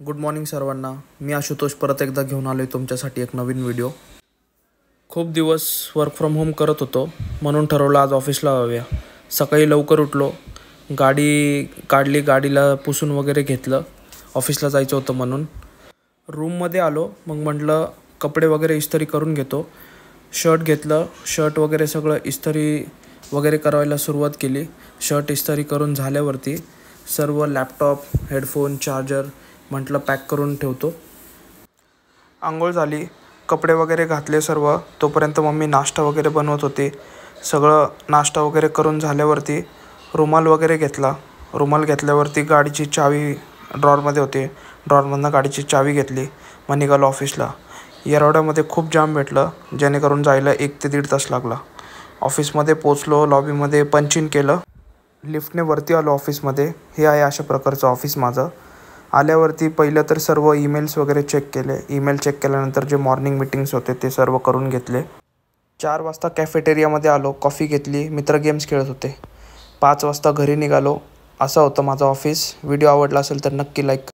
Good morning सर्वांना. मी आशुतोष परत एकदा घेऊन आलो आहे तुमच्यासाठी एक नवीन व्हिडिओ. खूप दिवस वर्क फ्रॉम होम करत होतो म्हणून ठरवलं आज ऑफिसला जाऊया. सकाळी लवकर उठलो, गाडी काढली, गाडीला पुसून वगैरे घेतलं. ऑफिसला जायचं होतं म्हणून रूममध्ये आलो. मग म्हटलं कपडे वगैरे इस्त्री करून घेतो. शर्ट घेतलं, शर्ट वगैरे सगळं इस्त्री वगैरे करायला सुरुवात केली. शर्ट इस्त्री करून झाल्यावरती सर्व लॅपटॉप, हेडफोन, चार्जर म्हटलं पॅक करून ठेवतो. आंघोळ झाली, कपडे वगैरे घातले सर्व. तोपर्यंत मम्मी नाश्ता वगैरे बनवत होती. सगळं नाश्ता वगैरे करून झाल्यावरती रुमाल वगैरे घेतला. रुमाल घेतल्यावरती गाडीची चावी ड्रॉरमध्ये होती. ड्रॉरमधनं गाडीची चावी घेतली. मग निघालो ऑफिसला. येरवड्यामध्ये खूप जाम भेटलं, जेणेकरून जायला 1 ते 1.5 तास लागला. ऑफिसमध्ये पोचलो, लॉबीमध्ये पंच इन केलं, लिफ्टने वरती आलो ऑफिसमध्ये. हे आहे अशा प्रकारचं ऑफिस माझं. आल्यावरती पहिलं तर सर्व ईमेल्स वगैरे चेक केले. ईमेल चेक केल्यानंतर जे मॉर्निंग मीटिंग्स होते ते सर्व करून घेतले. 4 वाजता कॅफेटेरियामध्ये आलो, कॉफी घेतली. मित्र गेम्स खेळत होते. 5 वाजता घरी निघालो. असं होतं माझं ऑफिस. व्हिडिओ आवडला असेल तर नक्की लाईक